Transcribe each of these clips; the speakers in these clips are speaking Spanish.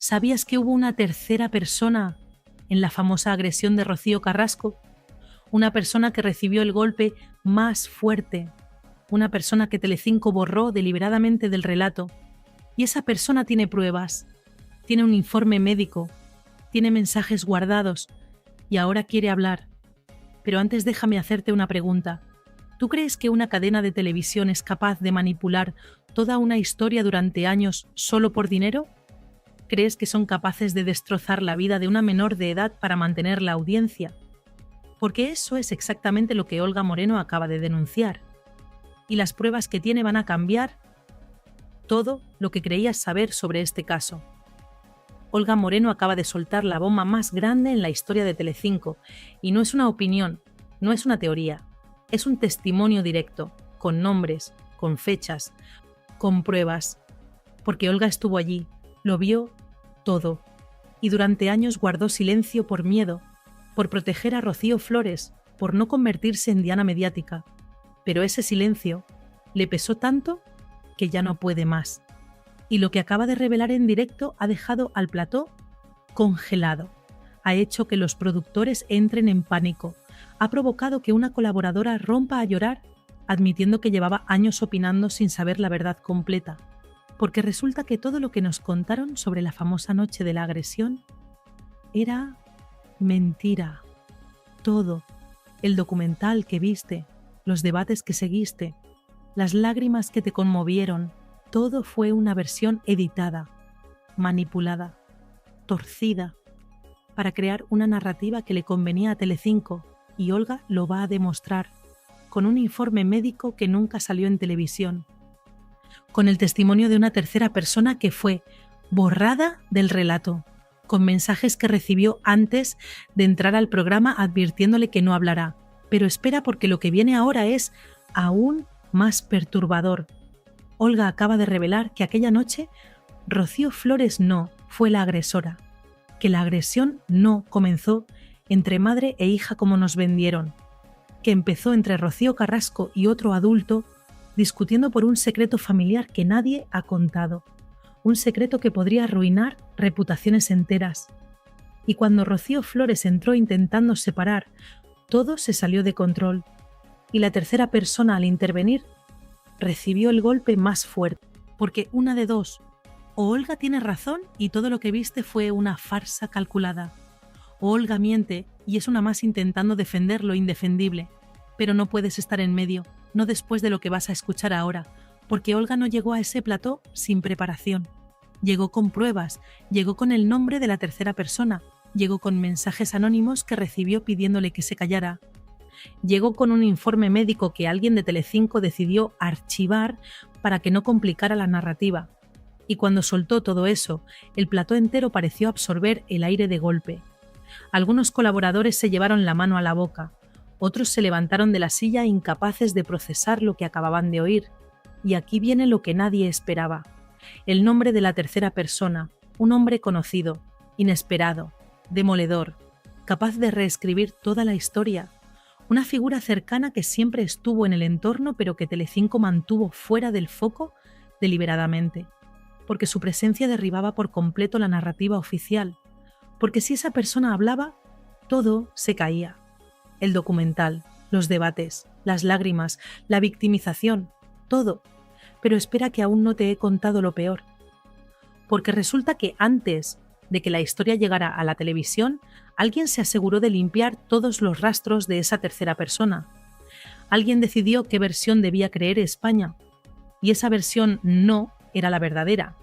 ¿Sabías que hubo una tercera persona en la famosa agresión de Rocío Carrasco? Una persona que recibió el golpe más fuerte, una persona que Telecinco borró deliberadamente del relato. Y esa persona tiene pruebas, tiene un informe médico, tiene mensajes guardados y ahora quiere hablar. Pero antes déjame hacerte una pregunta. ¿Tú crees que una cadena de televisión es capaz de manipular toda una historia durante años solo por dinero? ¿Crees que son capaces de destrozar la vida de una menor de edad para mantener la audiencia? Porque eso es exactamente lo que Olga Moreno acaba de denunciar. Y las pruebas que tiene van a cambiar todo lo que creías saber sobre este caso. Olga Moreno acaba de soltar la bomba más grande en la historia de Telecinco, y no es una opinión, no es una teoría, es un testimonio directo, con nombres, con fechas, con pruebas, porque Olga estuvo allí, lo vio todo, y durante años guardó silencio por miedo, por proteger a Rocío Flores, por no convertirse en diana mediática, pero ese silencio le pesó tanto que ya no puede más. Y lo que acaba de revelar en directo ha dejado al plató congelado. Ha hecho que los productores entren en pánico. Ha provocado que una colaboradora rompa a llorar, admitiendo que llevaba años opinando sin saber la verdad completa. Porque resulta que todo lo que nos contaron sobre la famosa noche de la agresión era mentira. Todo. El documental que viste, los debates que seguiste, las lágrimas que te conmovieron, todo fue una versión editada, manipulada, torcida, para crear una narrativa que le convenía a Telecinco, y Olga lo va a demostrar, con un informe médico que nunca salió en televisión, con el testimonio de una tercera persona que fue borrada del relato, con mensajes que recibió antes de entrar al programa advirtiéndole que no hablará. Pero espera, porque lo que viene ahora es aún más perturbador. Olga acaba de revelar que aquella noche Rocío Flores no fue la agresora, que la agresión no comenzó entre madre e hija como nos vendieron, que empezó entre Rocío Carrasco y otro adulto discutiendo por un secreto familiar que nadie ha contado, un secreto que podría arruinar reputaciones enteras. Y cuando Rocío Flores entró intentando separar, todo se salió de control, y la tercera persona al intervenir recibió el golpe más fuerte, porque una de dos: o Olga tiene razón y todo lo que viste fue una farsa calculada, o Olga miente y es una más intentando defender lo indefendible. Pero no puedes estar en medio, no después de lo que vas a escuchar ahora, porque Olga no llegó a ese plató sin preparación. Llegó con pruebas, llegó con el nombre de la tercera persona, llegó con mensajes anónimos que recibió pidiéndole que se callara. Llegó con un informe médico que alguien de Telecinco decidió archivar para que no complicara la narrativa. Y cuando soltó todo eso, el plató entero pareció absorber el aire de golpe. Algunos colaboradores se llevaron la mano a la boca, otros se levantaron de la silla incapaces de procesar lo que acababan de oír. Y aquí viene lo que nadie esperaba. El nombre de la tercera persona, un hombre conocido, inesperado, demoledor, capaz de reescribir toda la historia. Una figura cercana que siempre estuvo en el entorno pero que Telecinco mantuvo fuera del foco deliberadamente, porque su presencia derribaba por completo la narrativa oficial, porque si esa persona hablaba, todo se caía. El documental, los debates, las lágrimas, la victimización, todo. Pero espera, que aún no te he contado lo peor. Porque resulta que antes de que la historia llegara a la televisión, alguien se aseguró de limpiar todos los rastros de esa tercera persona. Alguien decidió qué versión debía creer España, y esa versión no era la verdadera.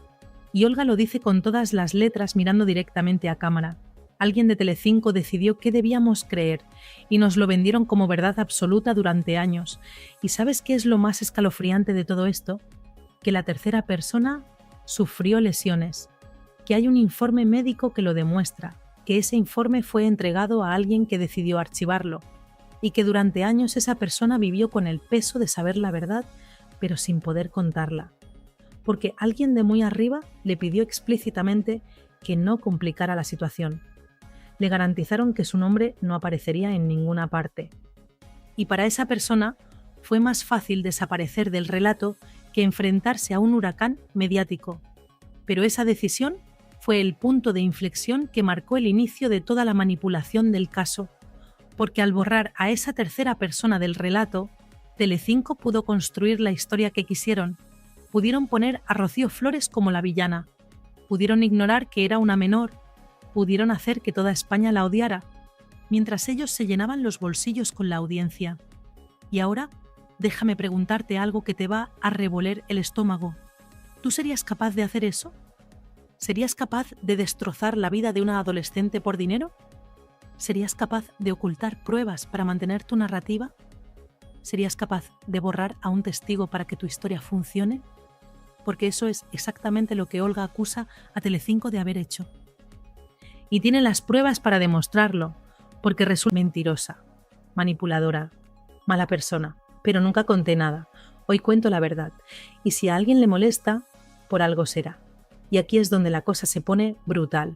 Y Olga lo dice con todas las letras mirando directamente a cámara. Alguien de Telecinco decidió qué debíamos creer, y nos lo vendieron como verdad absoluta durante años. ¿Y sabes qué es lo más escalofriante de todo esto? Que la tercera persona sufrió lesiones, que hay un informe médico que lo demuestra, que ese informe fue entregado a alguien que decidió archivarlo, y que durante años esa persona vivió con el peso de saber la verdad, pero sin poder contarla. Porque alguien de muy arriba le pidió explícitamente que no complicara la situación. Le garantizaron que su nombre no aparecería en ninguna parte. Y para esa persona fue más fácil desaparecer del relato que enfrentarse a un huracán mediático. Pero esa decisión fue el punto de inflexión que marcó el inicio de toda la manipulación del caso, porque al borrar a esa tercera persona del relato, Telecinco pudo construir la historia que quisieron. Pudieron poner a Rocío Flores como la villana, pudieron ignorar que era una menor, pudieron hacer que toda España la odiara, mientras ellos se llenaban los bolsillos con la audiencia. Y ahora, déjame preguntarte algo que te va a revolver el estómago. ¿Tú serías capaz de hacer eso? ¿Serías capaz de destrozar la vida de una adolescente por dinero? ¿Serías capaz de ocultar pruebas para mantener tu narrativa? ¿Serías capaz de borrar a un testigo para que tu historia funcione? Porque eso es exactamente lo que Olga acusa a Telecinco de haber hecho. Y tiene las pruebas para demostrarlo, porque resulta mentirosa, manipuladora, mala persona, pero nunca conté nada. Hoy cuento la verdad, y si a alguien le molesta, por algo será. Y aquí es donde la cosa se pone brutal.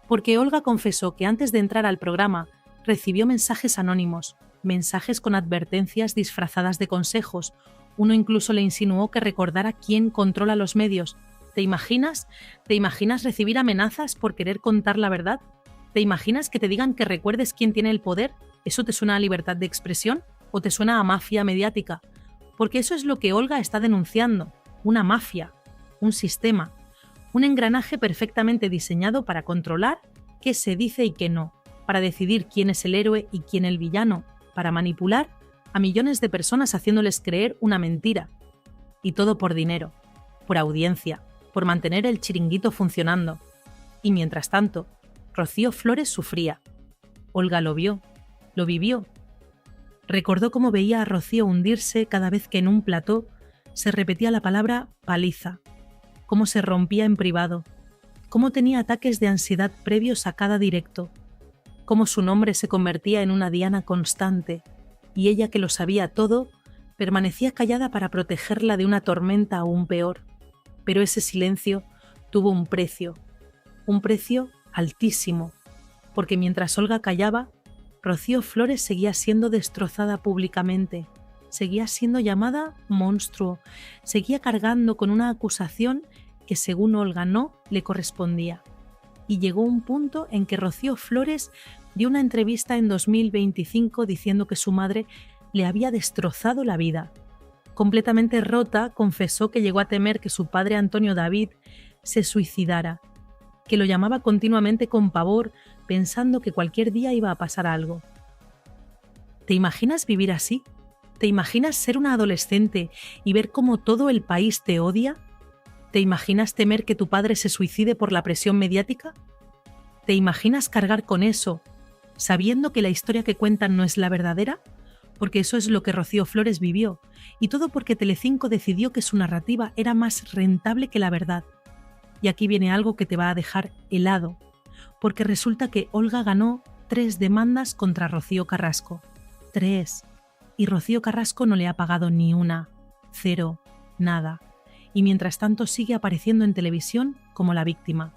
Porque Olga confesó que antes de entrar al programa recibió mensajes anónimos, mensajes con advertencias disfrazadas de consejos. Uno incluso le insinuó que recordara quién controla los medios. ¿Te imaginas? ¿Te imaginas recibir amenazas por querer contar la verdad? ¿Te imaginas que te digan que recuerdes quién tiene el poder? ¿Eso te suena a libertad de expresión o te suena a mafia mediática? Porque eso es lo que Olga está denunciando, una mafia, un sistema, un engranaje perfectamente diseñado para controlar qué se dice y qué no, para decidir quién es el héroe y quién el villano, para manipular a millones de personas haciéndoles creer una mentira. Y todo por dinero, por audiencia, por mantener el chiringuito funcionando. Y mientras tanto, Rocío Flores sufría. Olga lo vio, lo vivió. Recordó cómo veía a Rocío hundirse cada vez que en un plató se repetía la palabra paliza, cómo se rompía en privado, cómo tenía ataques de ansiedad previos a cada directo, cómo su nombre se convertía en una diana constante, y ella, que lo sabía todo, permanecía callada para protegerla de una tormenta aún peor. Pero ese silencio tuvo un precio altísimo, porque mientras Olga callaba, Rocío Flores seguía siendo destrozada públicamente, seguía siendo llamada monstruo, seguía cargando con una acusación que según Olga no le correspondía. Y llegó un punto en que Rocío Flores dio una entrevista en 2025 diciendo que su madre le había destrozado la vida. Completamente rota, confesó que llegó a temer que su padre Antonio David se suicidara, que lo llamaba continuamente con pavor, pensando que cualquier día iba a pasar algo. ¿Te imaginas vivir así? ¿Te imaginas ser una adolescente y ver cómo todo el país te odia? ¿Te imaginas temer que tu padre se suicide por la presión mediática? ¿Te imaginas cargar con eso, sabiendo que la historia que cuentan no es la verdadera? Porque eso es lo que Rocío Flores vivió, y todo porque Telecinco decidió que su narrativa era más rentable que la verdad. Y aquí viene algo que te va a dejar helado, porque resulta que Olga ganó 3 demandas contra Rocío Carrasco. 3. Y Rocío Carrasco no le ha pagado ni una. 0. Nada. Y mientras tanto sigue apareciendo en televisión como la víctima,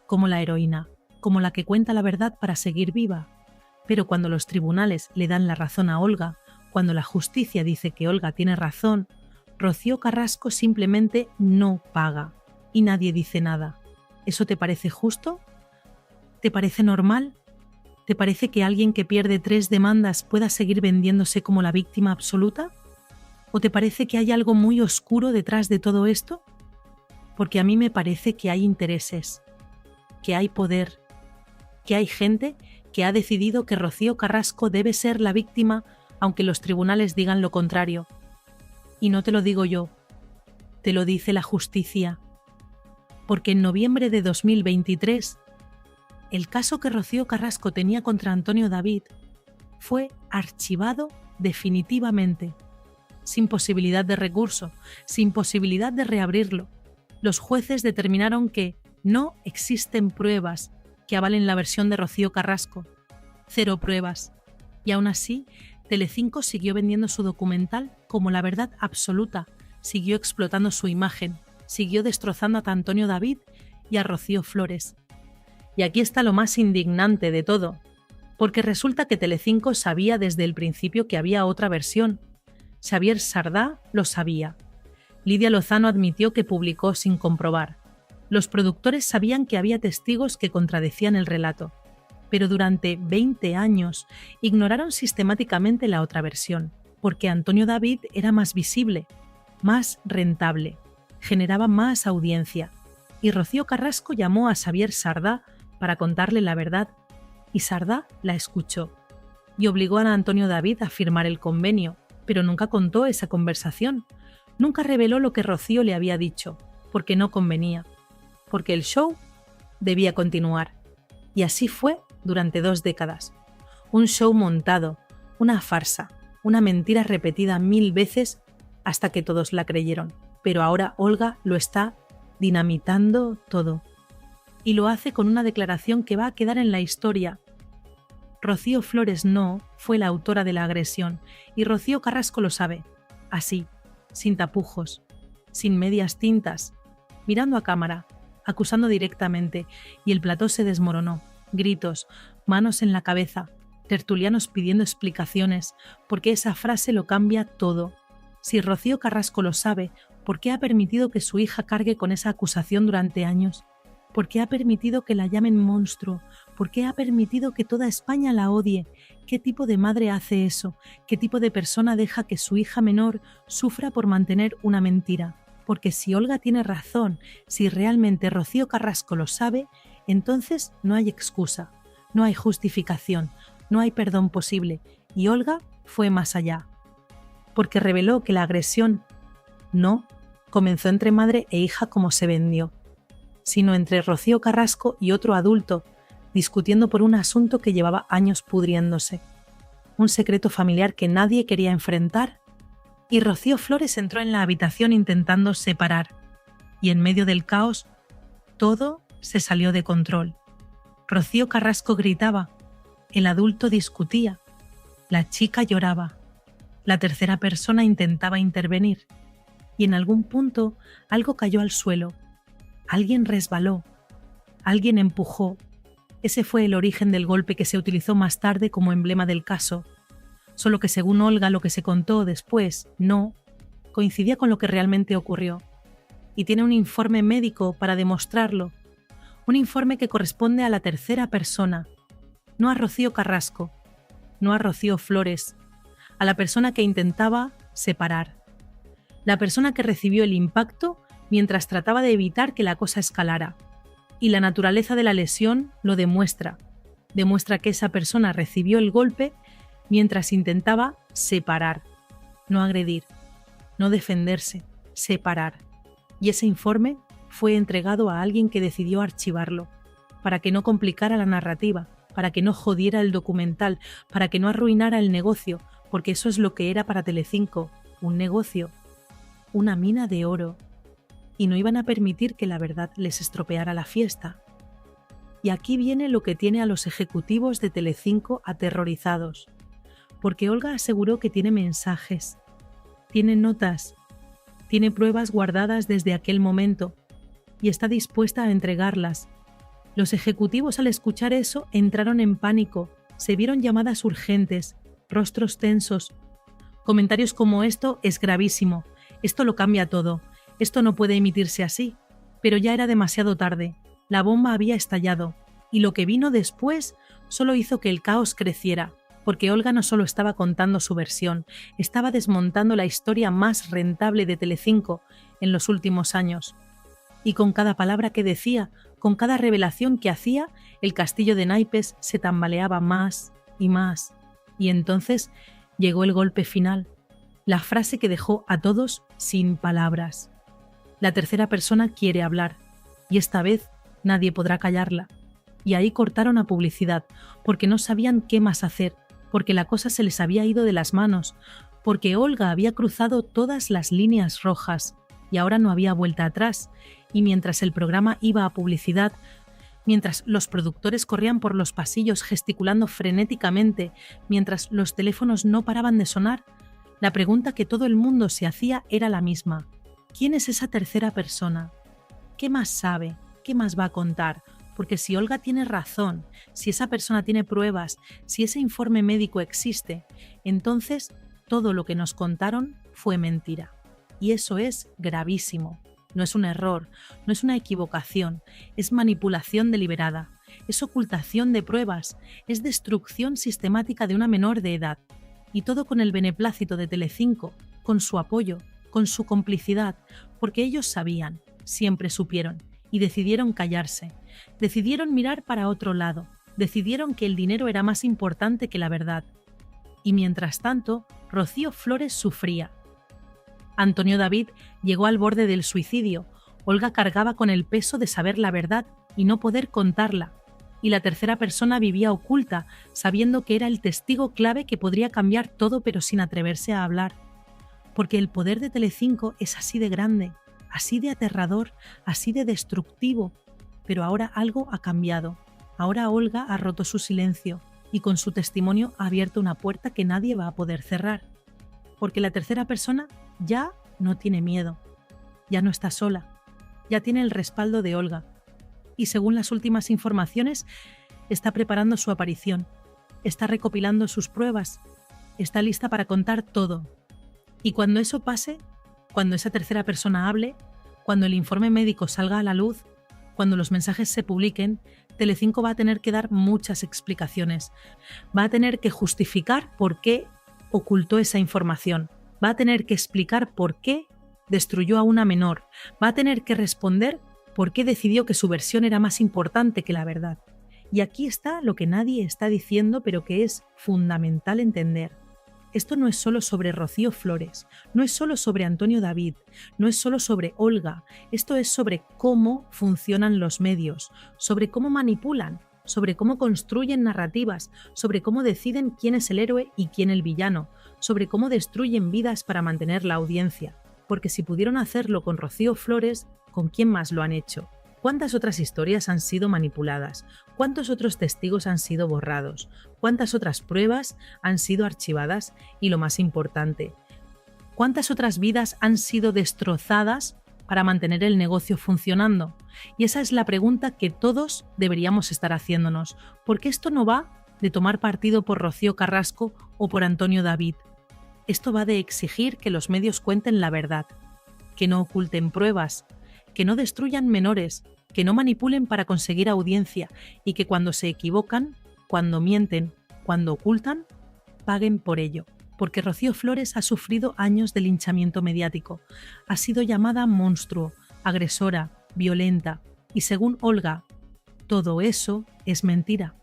como la heroína, como la que cuenta la verdad para seguir viva. Pero cuando los tribunales le dan la razón a Olga, cuando la justicia dice que Olga tiene razón, Rocío Carrasco simplemente no paga. Y nadie dice nada. ¿Eso te parece justo? ¿Te parece normal? ¿Te parece que alguien que pierde 3 demandas pueda seguir vendiéndose como la víctima absoluta? ¿O te parece que hay algo muy oscuro detrás de todo esto? Porque a mí me parece que hay intereses, que hay poder, que hay gente que ha decidido que Rocío Carrasco debe ser la víctima aunque los tribunales digan lo contrario. Y no te lo digo yo, te lo dice la justicia. Porque en noviembre de 2023, el caso que Rocío Carrasco tenía contra Antonio David fue archivado definitivamente, sin posibilidad de recurso, sin posibilidad de reabrirlo. Los jueces determinaron que no existen pruebas que avalen la versión de Rocío Carrasco. 0 pruebas. Y aún así, Telecinco siguió vendiendo su documental como la verdad absoluta, siguió explotando su imagen, siguió destrozando a Antonio David y a Rocío Flores. Y aquí está lo más indignante de todo, porque resulta que Telecinco sabía desde el principio que había otra versión. Xavier Sardá lo sabía. Lidia Lozano admitió que publicó sin comprobar. Los productores sabían que había testigos que contradecían el relato, pero durante 20 años ignoraron sistemáticamente la otra versión, porque Antonio David era más visible, más rentable, generaba más audiencia, y Rocío Carrasco llamó a Xavier Sardá para contarle la verdad, y Sardá la escuchó, y obligó a Antonio David a firmar el convenio, pero nunca contó esa conversación, nunca reveló lo que Rocío le había dicho, porque no convenía, porque el show debía continuar. Y así fue durante 2 décadas. Un show montado, una farsa, una mentira repetida 1000 veces hasta que todos la creyeron. Pero ahora Olga lo está dinamitando todo. Y lo hace con una declaración que va a quedar en la historia. Rocío Flores no fue la autora de la agresión y Rocío Carrasco lo sabe. Así, sin tapujos, sin medias tintas, mirando a cámara, acusando directamente, y el plató se desmoronó. Gritos, manos en la cabeza, tertulianos pidiendo explicaciones, porque esa frase lo cambia todo. Si Rocío Carrasco lo sabe, ¿por qué ha permitido que su hija cargue con esa acusación durante años? ¿Por qué ha permitido que la llamen monstruo? ¿Por qué ha permitido que toda España la odie? ¿Qué tipo de madre hace eso? ¿Qué tipo de persona deja que su hija menor sufra por mantener una mentira? Porque si Olga tiene razón, si realmente Rocío Carrasco lo sabe, entonces no hay excusa, no hay justificación, no hay perdón posible, y Olga fue más allá. Porque reveló que la agresión no comenzó entre madre e hija como se vendió, sino entre Rocío Carrasco y otro adulto, discutiendo por un asunto que llevaba años pudriéndose, un secreto familiar que nadie quería enfrentar. Y Rocío Flores entró en la habitación intentando separar, y en medio del caos, todo se salió de control. Rocío Carrasco gritaba, el adulto discutía, la chica lloraba, la tercera persona intentaba intervenir, y en algún punto algo cayó al suelo, alguien resbaló, alguien empujó. Ese fue el origen del golpe que se utilizó más tarde como emblema del caso. Solo que según Olga lo que se contó después no coincidía con lo que realmente ocurrió. Y tiene un informe médico para demostrarlo. Un informe que corresponde a la tercera persona, no a Rocío Carrasco, no a Rocío Flores, a la persona que intentaba separar. La persona que recibió el impacto mientras trataba de evitar que la cosa escalara. Y la naturaleza de la lesión lo demuestra. Demuestra que esa persona recibió el golpe mientras intentaba separar, no agredir, no defenderse, separar. Y ese informe fue entregado a alguien que decidió archivarlo, para que no complicara la narrativa, para que no jodiera el documental, para que no arruinara el negocio, porque eso es lo que era para Telecinco, un negocio, una mina de oro. Y no iban a permitir que la verdad les estropeara la fiesta. Y aquí viene lo que tiene a los ejecutivos de Telecinco aterrorizados. Porque Olga aseguró que tiene mensajes, tiene notas, tiene pruebas guardadas desde aquel momento y está dispuesta a entregarlas. Los ejecutivos al escuchar eso entraron en pánico, se vieron llamadas urgentes, rostros tensos. Comentarios como esto es gravísimo, esto lo cambia todo, esto no puede emitirse así. Pero ya era demasiado tarde, la bomba había estallado y lo que vino después solo hizo que el caos creciera. Porque Olga no solo estaba contando su versión, estaba desmontando la historia más rentable de Telecinco en los últimos años. Y con cada palabra que decía, con cada revelación que hacía, el castillo de naipes se tambaleaba más y más. Y entonces llegó el golpe final, la frase que dejó a todos sin palabras. La tercera persona quiere hablar, y esta vez nadie podrá callarla. Y ahí cortaron a publicidad, porque no sabían qué más hacer, porque la cosa se les había ido de las manos, porque Olga había cruzado todas las líneas rojas y ahora no había vuelta atrás, y mientras el programa iba a publicidad, mientras los productores corrían por los pasillos gesticulando frenéticamente, mientras los teléfonos no paraban de sonar, la pregunta que todo el mundo se hacía era la misma. ¿Quién es esa tercera persona? ¿Qué más sabe? ¿Qué más va a contar? Porque si Olga tiene razón, si esa persona tiene pruebas, si ese informe médico existe, entonces todo lo que nos contaron fue mentira. Y eso es gravísimo. No es un error, no es una equivocación, es manipulación deliberada, es ocultación de pruebas, es destrucción sistemática de una menor de edad. Y todo con el beneplácito de Telecinco, con su apoyo, con su complicidad, porque ellos sabían, siempre supieron, y decidieron callarse, decidieron mirar para otro lado, decidieron que el dinero era más importante que la verdad. Y mientras tanto, Rocío Flores sufría. Antonio David llegó al borde del suicidio, Olga cargaba con el peso de saber la verdad y no poder contarla, y la tercera persona vivía oculta, sabiendo que era el testigo clave que podría cambiar todo pero sin atreverse a hablar. Porque el poder de Telecinco es así de grande, así de aterrador, así de destructivo, pero ahora algo ha cambiado. Ahora Olga ha roto su silencio y con su testimonio ha abierto una puerta que nadie va a poder cerrar. Porque la tercera persona ya no tiene miedo, ya no está sola, ya tiene el respaldo de Olga y según las últimas informaciones está preparando su aparición, está recopilando sus pruebas, está lista para contar todo. Y cuando eso pase, cuando esa tercera persona hable, cuando el informe médico salga a la luz, cuando los mensajes se publiquen, Telecinco va a tener que dar muchas explicaciones, va a tener que justificar por qué ocultó esa información, va a tener que explicar por qué destruyó a una menor, va a tener que responder por qué decidió que su versión era más importante que la verdad. Y aquí está lo que nadie está diciendo, pero que es fundamental entender. Esto no es solo sobre Rocío Flores, no es solo sobre Antonio David, no es solo sobre Olga, esto es sobre cómo funcionan los medios, sobre cómo manipulan, sobre cómo construyen narrativas, sobre cómo deciden quién es el héroe y quién el villano, sobre cómo destruyen vidas para mantener la audiencia. Porque si pudieron hacerlo con Rocío Flores, ¿con quién más lo han hecho? ¿Cuántas otras historias han sido manipuladas? ¿Cuántos otros testigos han sido borrados? ¿Cuántas otras pruebas han sido archivadas? Y lo más importante, ¿cuántas otras vidas han sido destrozadas para mantener el negocio funcionando? Y esa es la pregunta que todos deberíamos estar haciéndonos, porque esto no va de tomar partido por Rocío Carrasco o por Antonio David. Esto va de exigir que los medios cuenten la verdad, que no oculten pruebas, que no destruyan menores, que no manipulen para conseguir audiencia y que cuando se equivocan, cuando mienten, cuando ocultan, paguen por ello. Porque Rocío Flores ha sufrido años de linchamiento mediático, ha sido llamada monstruo, agresora, violenta y según Olga, todo eso es mentira.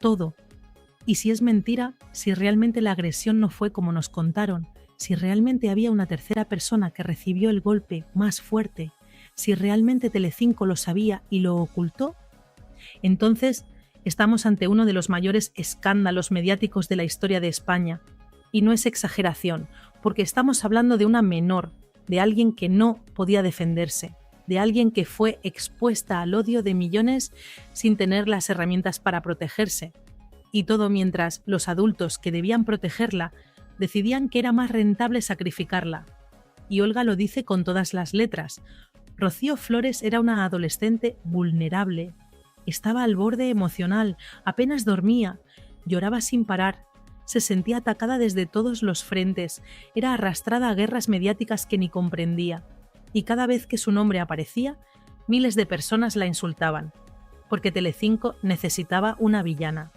Todo. Y si es mentira, si realmente la agresión no fue como nos contaron, si realmente había una tercera persona que recibió el golpe más fuerte, si realmente Telecinco lo sabía y lo ocultó, entonces estamos ante uno de los mayores escándalos mediáticos de la historia de España. Y no es exageración, porque estamos hablando de una menor, de alguien que no podía defenderse, de alguien que fue expuesta al odio de millones sin tener las herramientas para protegerse. Y todo mientras los adultos que debían protegerla decidían que era más rentable sacrificarla. Y Olga lo dice con todas las letras. Rocío Flores era una adolescente vulnerable. Estaba al borde emocional, apenas dormía, lloraba sin parar, se sentía atacada desde todos los frentes, era arrastrada a guerras mediáticas que ni comprendía. Y cada vez que su nombre aparecía, miles de personas la insultaban, porque Telecinco necesitaba una villana.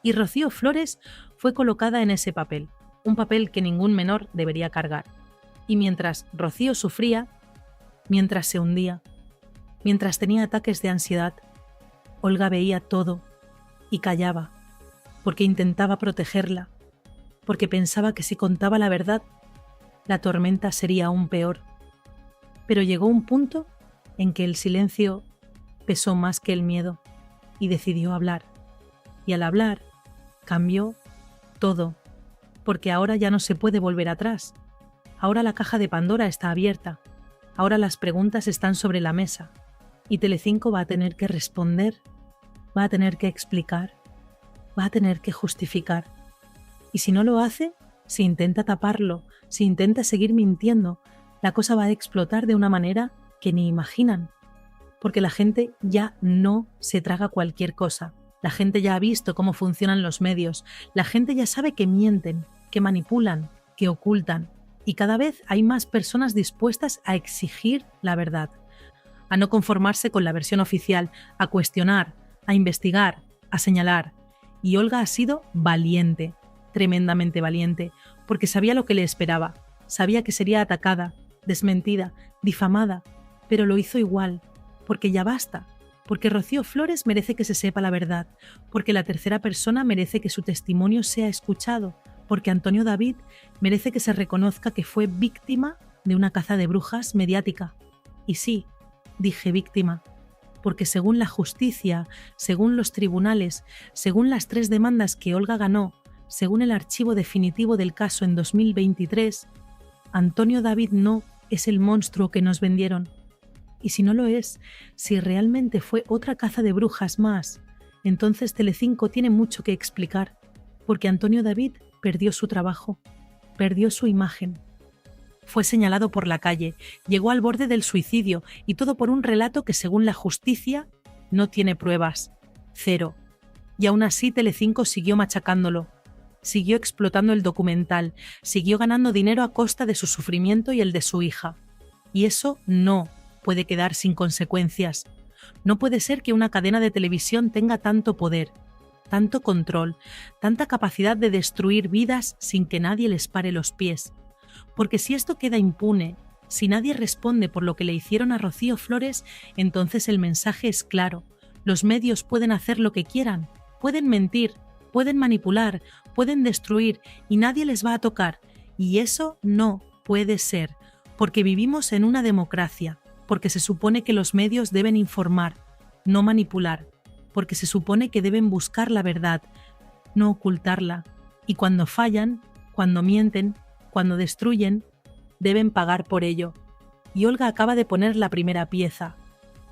Y Rocío Flores fue colocada en ese papel, un papel que ningún menor debería cargar. Y mientras Rocío sufría, mientras se hundía, mientras tenía ataques de ansiedad, Olga veía todo y callaba, porque intentaba protegerla, porque pensaba que si contaba la verdad, la tormenta sería aún peor. Pero llegó un punto en que el silencio pesó más que el miedo y decidió hablar. Y al hablar, cambió todo, porque ahora ya no se puede volver atrás. Ahora la caja de Pandora está abierta. Ahora las preguntas están sobre la mesa y Telecinco va a tener que responder, va a tener que explicar, va a tener que justificar. Y si no lo hace, si intenta taparlo, si intenta seguir mintiendo, la cosa va a explotar de una manera que ni imaginan. Porque la gente ya no se traga cualquier cosa. La gente ya ha visto cómo funcionan los medios. La gente ya sabe que mienten, que manipulan, que ocultan. Y cada vez hay más personas dispuestas a exigir la verdad, a no conformarse con la versión oficial, a cuestionar, a investigar, a señalar. Y Olga ha sido valiente, tremendamente valiente, porque sabía lo que le esperaba, sabía que sería atacada, desmentida, difamada, pero lo hizo igual, porque ya basta, porque Rocío Flores merece que se sepa la verdad, porque la tercera persona merece que su testimonio sea escuchado, porque Antonio David merece que se reconozca que fue víctima de una caza de brujas mediática. Y sí, dije víctima, porque según la justicia, según los tribunales, según las 3 demandas que Olga ganó, según el archivo definitivo del caso en 2023, Antonio David no es el monstruo que nos vendieron. Y si no lo es, si realmente fue otra caza de brujas más, entonces Telecinco tiene mucho que explicar, porque Antonio David perdió su trabajo, perdió su imagen. Fue señalado por la calle, llegó al borde del suicidio y todo por un relato que según la justicia no tiene pruebas. 0. Y aún así Telecinco siguió machacándolo, siguió explotando el documental, siguió ganando dinero a costa de su sufrimiento y el de su hija. Y eso no puede quedar sin consecuencias. No puede ser que una cadena de televisión tenga tanto poder, tanto control, tanta capacidad de destruir vidas sin que nadie les pare los pies. Porque si esto queda impune, si nadie responde por lo que le hicieron a Rocío Flores, entonces el mensaje es claro. Los medios pueden hacer lo que quieran, pueden mentir, pueden manipular, pueden destruir y nadie les va a tocar. Y eso no puede ser, porque vivimos en una democracia, porque se supone que los medios deben informar, no manipular, porque se supone que deben buscar la verdad, no ocultarla. Y cuando fallan, cuando mienten, cuando destruyen, deben pagar por ello. Y Olga acaba de poner la primera pieza,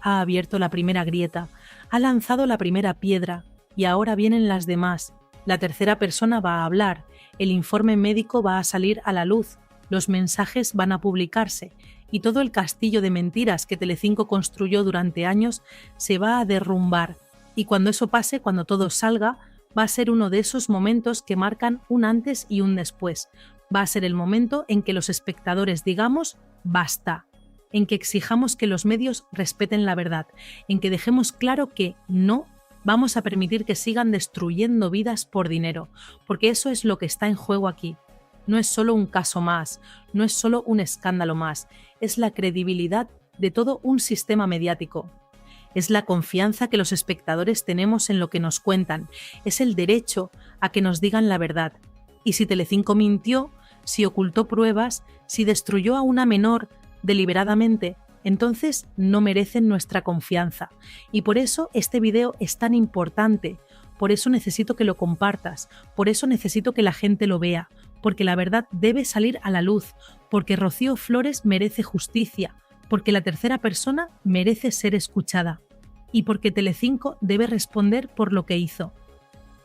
ha abierto la primera grieta, ha lanzado la primera piedra, y ahora vienen las demás. La tercera persona va a hablar, el informe médico va a salir a la luz, los mensajes van a publicarse, y todo el castillo de mentiras que Telecinco construyó durante años se va a derrumbar. Y cuando eso pase, cuando todo salga, va a ser uno de esos momentos que marcan un antes y un después. Va a ser el momento en que los espectadores digamos basta, en que exijamos que los medios respeten la verdad, en que dejemos claro que no vamos a permitir que sigan destruyendo vidas por dinero, porque eso es lo que está en juego aquí. No es solo un caso más, no es solo un escándalo más, es la credibilidad de todo un sistema mediático. Es la confianza que los espectadores tenemos en lo que nos cuentan, es el derecho a que nos digan la verdad. Y si Telecinco mintió, si ocultó pruebas, si destruyó a una menor deliberadamente, entonces no merecen nuestra confianza. Y por eso este video es tan importante, por eso necesito que lo compartas, por eso necesito que la gente lo vea, porque la verdad debe salir a la luz, porque Rocío Flores merece justicia, porque la tercera persona merece ser escuchada y porque Telecinco debe responder por lo que hizo.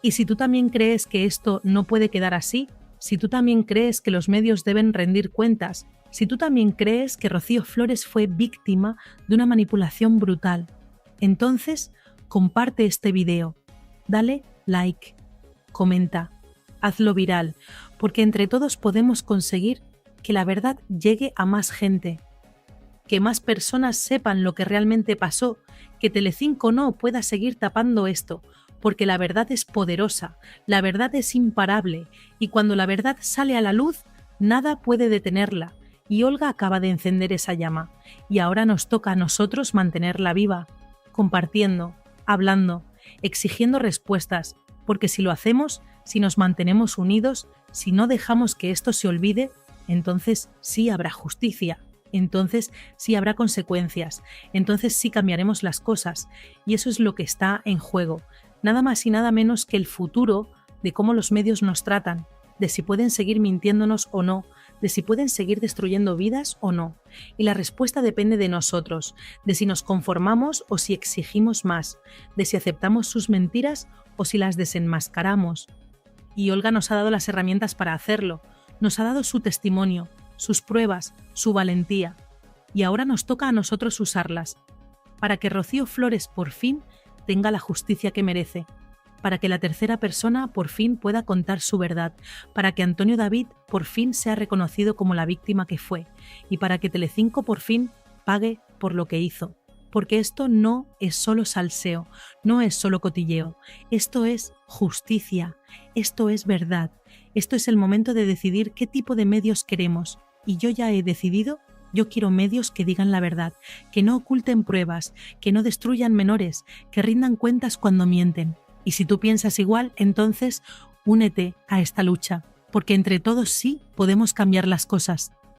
Y si tú también crees que esto no puede quedar así, si tú también crees que los medios deben rendir cuentas, si tú también crees que Rocío Flores fue víctima de una manipulación brutal, entonces comparte este video, dale like, comenta, hazlo viral, porque entre todos podemos conseguir que la verdad llegue a más gente, que más personas sepan lo que realmente pasó, que Telecinco no pueda seguir tapando esto, porque la verdad es poderosa, la verdad es imparable, y cuando la verdad sale a la luz, nada puede detenerla, y Olga acaba de encender esa llama, y ahora nos toca a nosotros mantenerla viva, compartiendo, hablando, exigiendo respuestas, porque si lo hacemos, si nos mantenemos unidos, si no dejamos que esto se olvide, entonces sí habrá justicia, entonces sí habrá consecuencias, entonces sí cambiaremos las cosas, y eso es lo que está en juego, nada más y nada menos que el futuro de cómo los medios nos tratan, de si pueden seguir mintiéndonos o no, de si pueden seguir destruyendo vidas o no. Y la respuesta depende de nosotros, de si nos conformamos o si exigimos más, de si aceptamos sus mentiras o si las desenmascaramos. Y Olga nos ha dado las herramientas para hacerlo, nos ha dado su testimonio, sus pruebas, su valentía. Y ahora nos toca a nosotros usarlas, para que Rocío Flores por fin tenga la justicia que merece, para que la tercera persona por fin pueda contar su verdad, para que Antonio David por fin sea reconocido como la víctima que fue y para que Telecinco por fin pague por lo que hizo. Porque esto no es solo salseo, no es solo cotilleo, esto es justicia, esto es verdad, esto es el momento de decidir qué tipo de medios queremos. Y yo ya he decidido, yo quiero medios que digan la verdad, que no oculten pruebas, que no destruyan menores, que rindan cuentas cuando mienten. Y si tú piensas igual, entonces únete a esta lucha, porque entre todos sí podemos cambiar las cosas.